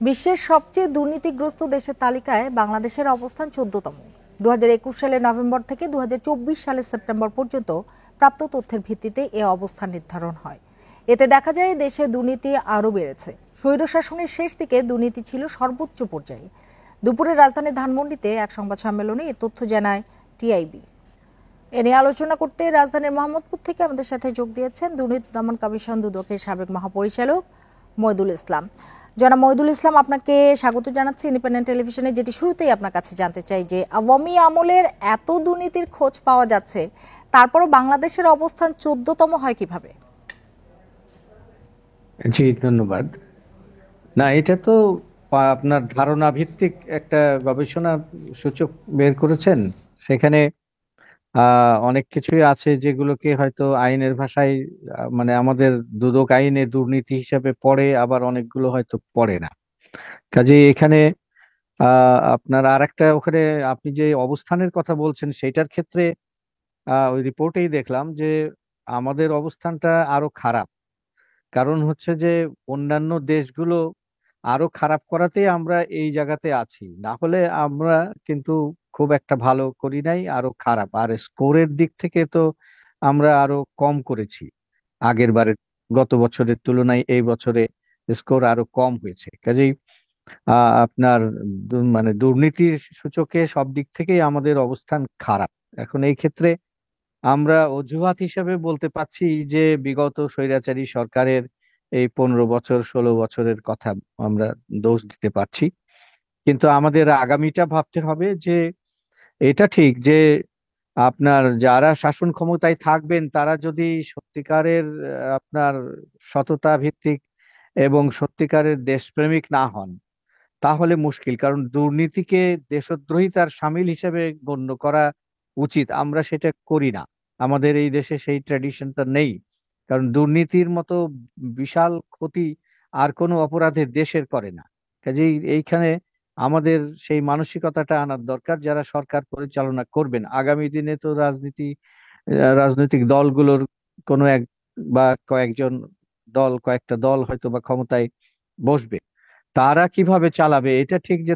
বিশ্বের সবচেয়ে দুর্নীতিগ্রস্ত দেশের তালিকায় বাংলাদেশের অবস্থান 14তম। 2021 সালের নভেম্বর থেকে 2024 সালের সেপ্টেম্বর পর্যন্ত প্রাপ্ত তথ্যের ভিত্তিতে এ অবস্থান নির্ধারণ হয়। এতে দেখা যায় দেশে দুর্নীতি আরও বেড়েছে। স্বৈরশাসনের শেষ দিকে দুর্নীতি ছিল সর্বোচ্চ পর্যায়ে। দুপুরে রাজধানী ধানমন্ডিতে এক সংবাদ সম্মেলনে এ তথ্য জানায় টিআইবি। এ নিয়ে আলোচনা করতে রাজধানীর মোহাম্মদপুর থেকে আমাদের সাথে যোগ দিয়েছেন দুর্নীতি দমন কমিশন দুদকের সাবেক মহাপরিচালক মইদুল ইসলাম। জনাব মইদুল ইসলাম, আপনাকে স্বাগত জানাচ্ছি ইন্ডিপেন্ডেন্ট টেলিভিশনে। যেটি শুরুতেই আপনার কাছে জানতে চাই যে আওয়ামী আমলের এত দুর্নীতির খোঁজ পাওয়া যাচ্ছে, তারপরও বাংলাদেশের অবস্থান 14তম হয় কিভাবে? জি, ধন্যবাদ। না, এটা তো আপনার ধারণা ভিত্তিক একটা গবেষণা সূচক বের করেছেন। সেখানে অনেক কিছুই আছে যেগুলোকে হয়তো আইনের ভাষায় মানে আমাদের দুদক আইনে দুর্নীতি হিসাবে পড়ে, আবার অনেকগুলো হয়তো পড়ে না। কাজে এখানে আপনার আর একটা ওখানে আপনি যে অবস্থানের কথা বলছেন সেটার ক্ষেত্রে ওই রিপোর্টেই দেখলাম যে আমাদের অবস্থানটা আরো খারাপ। কারণ হচ্ছে যে অন্যান্য দেশগুলো আরো খারাপ করাতেই আমরা এই জায়গাতে আছি, না হলে আমরা কিন্তু খুব একটা ভালো করি নাই, আরো খারাপ। আর স্কোরের দিক থেকে তো আমরা আরো কম করেছি আগের বারে। গত বছরের তুলনায় এই বছরে স্কোর আরো কম হয়েছে। কাজেই আপনার মানে দুর্নীতির সূচকে সব দিক থেকেই আমাদের অবস্থান খারাপ। এখন এই ক্ষেত্রে আমরা অজুহাত হিসেবে বলতে পাচ্ছি যে বিগত স্বৈরাচারী সরকারের এই 15 বছর 16 বছরের কথা আমরা দোষ দিতে পারছি। কিন্তু আমাদের আগামীটা ভাবতে হবে যে এটা ঠিক যে আপনার যারা শাসন ক্ষমতায় থাকবেন তারা যদি সত্যিকারের আপনার সততা ভিত্তিক এবং সত্যিকারের দেশপ্রেমিক না হন, তাহলে মুশকিল। কারণ দুর্নীতিকে দেশদ্রোহিতার শামিল হিসেবে গণ্য করা উচিত, আমরা সেটা করি না। আমাদের এই দেশে সেই ট্র্যাডিশনটা নেই। কারণ দুর্নীতির মতো বিশাল ক্ষতি আর কোনো অপরাধের দেশের করে না। কাজেই এইখানে আমাদের সেই মানসিকতাটা আনার দরকার যারা সরকার পরিচালনা করবেন আগামী দিনে। তো রাজনৈতিক দলগুলোর কোনো এক বা কয়েকজন দল, কয়েকটা দল হয়তো বা ক্ষমতায় বসবে, তারা কিভাবে চালাবে এটা ঠিক যে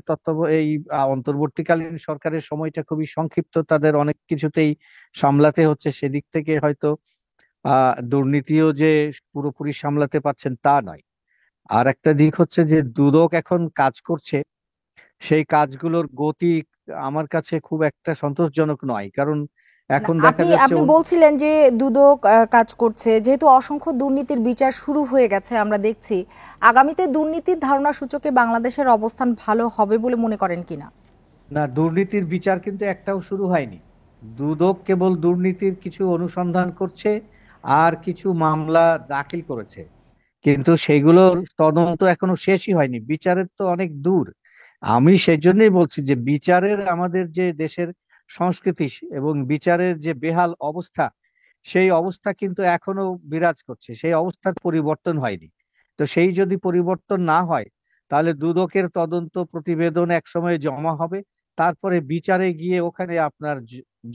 এই অন্তর্বর্তীকালীন সরকারের সময়টা খুবই সংক্ষিপ্ত, তাদের অনেক কিছুতেই সামলাতে হচ্ছে। সেদিক থেকে হয়তো দুর্নীতিও যে পুরোপুরি সামলাতে পারছেন তা নয়। আর একটা দিক হচ্ছে যে দুদক এখন কাজ করছে, সেই কাজগুলোর গতি আমার কাছে খুব একটা সন্তোষজনক নয়। কারণ না, এখন দেখা আপনি যাচ্ছে আপনি বলছিলেন যে দুদক কাজ করছে, যেহেতু অসংখ্য দুর্নীতির বিচার শুরু হয়ে গেছে আমরা দেখছি, আগামীতে দুর্নীতির ধারণা সূচকে বাংলাদেশের অবস্থান ভালো হবে বলে মনে করেন কিনা? না, দুর্নীতির বিচার কিন্তু একটাও শুরু হয়নি। দুদক কেবল দুর্নীতির কিছু অনুসন্ধান করছে আর কিছু মামলা দাখিল করেছে, কিন্তু সেগুলোর তদন্ত এখনো শেষই হয়নি। বিচারের তো অনেক দূর। আমি সেই জন্যই বলছি যে বিচারের আমাদের যে দেশের সংস্কৃতি এবং বিচারের যে বেহাল অবস্থা, সেই অবস্থা কিন্তু এখনো বিরাজ করছে, সেই অবস্থার পরিবর্তন হয়নি। তো সেই যদি পরিবর্তন না হয়, তাহলে দুদকের তদন্ত প্রতিবেদন একসময় জমা হবে, তারপরে বিচারে গিয়ে ওখানে আপনার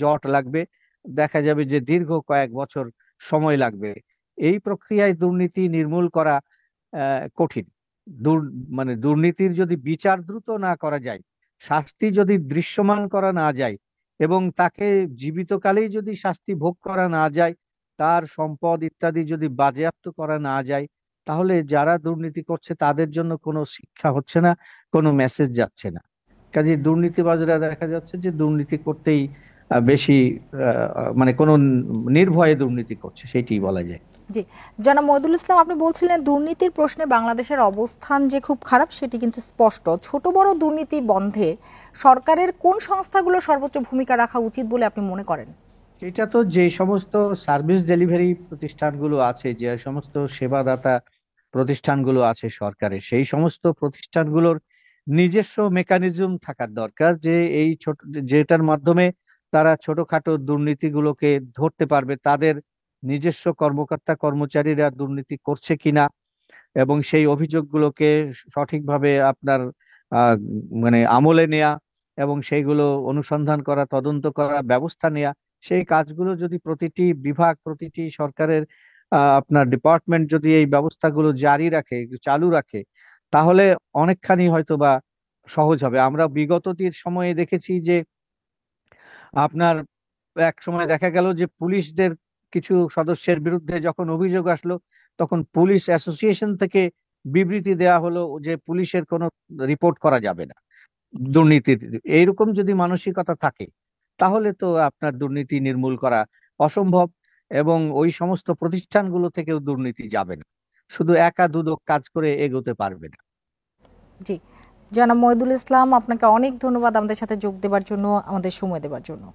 জট লাগবে, দেখা যাবে যে দীর্ঘ কয়েক বছর সময় লাগবে। এই প্রক্রিয়ায় দুর্নীতি নির্মূল করা কঠিন। দুর মানে দুর্নীতির যদি বিচার দ্রুত না করা যায়, শাস্তি যদি দৃশ্যমান করা না যায়, এবং তাকে জীবিতকালেই যদি শাস্তি ভোগ করা না যায়, তার সম্পদ ইত্যাদি যদি বাজেয়াপ্ত করা না যায়, তাহলে যারা দুর্নীতি করছে তাদের জন্য কোনো শিক্ষা হচ্ছে না, কোনো মেসেজ যাচ্ছে না। কাজে দুর্নীতিবাজরা দেখা যাচ্ছে যে দুর্নীতি করতেই বেশি মানে কোনো নির্ভয়ে দুর্নীতি করছে, সেটাই বলা যায়। জি, জনাব মইদুল ইসলাম, আপনি বলছিলেন দুর্নীতির প্রশ্নে বাংলাদেশের অবস্থান যে খুব খারাপ সেটি কিন্তু স্পষ্ট। ছোট বড় দুর্নীতি বন্ধে সরকারের কোন সংস্থাগুলো সর্বোচ্চ ভূমিকা রাখা উচিত বলে আপনি মনে করেন? সেটা তো যে সমস্ত সার্ভিস ডেলিভারি প্রতিষ্ঠানগুলো আছে, যে সমস্ত সেবাদাতা প্রতিষ্ঠানগুলো আছে সরকারের, সেই সমস্ত প্রতিষ্ঠানগুলোর নিজস্ব মেকানিজম থাকার দরকার, যে এই ছোট যেটার মাধ্যমে তারা ছোটখাটো দুর্নীতিগুলোকে ধরতে পারবে, তাদের নিজস্ব কর্মকর্তা কর্মচারীরা দুর্নীতি করছে কিনা এবং সেই অভিযোগগুলোকে সঠিকভাবে আপনার আহ মানে আমলে নেয়া এবং সেইগুলো অনুসন্ধান করা, তদন্ত করা, ব্যবস্থা নেয়া। সেই কাজগুলো যদি প্রতিটি বিভাগ, প্রতিটি সরকারের আপনার ডিপার্টমেন্ট যদি এই ব্যবস্থাগুলো জারি রাখে, চালু রাখে, তাহলে অনেকখানি হয়তো বা সহজ হবে। আমরা বিগত সময়ে দেখেছি যে আপনার এক সময় দেখা গেল যে পুলিশদের কিছু সদস্যের বিরুদ্ধে যখন অভিযোগ আসলো, তখন পুলিশ অ্যাসোসিয়েশন থেকে বিবৃতি দেয়া হলো যে পুলিশের কোনো রিপোর্ট করা যাবে না দুর্নীতির। এইরকম যদি মানসিকতা থাকে তাহলে তো আপনার দুর্নীতি নির্মূল করা অসম্ভব, এবং ওই সমস্ত প্রতিষ্ঠানগুলো থেকেও দুর্নীতি যাবে না, শুধু একা দুদক কাজ করে এগোতে পারবে না। জি, জনাব মহিদুল ইসলাম, আপনাকে অনেক ধন্যবাদ আমাদের সাথে যোগ দেওয়ার জন্য, আমাদের সময় দেওয়ার জন্য।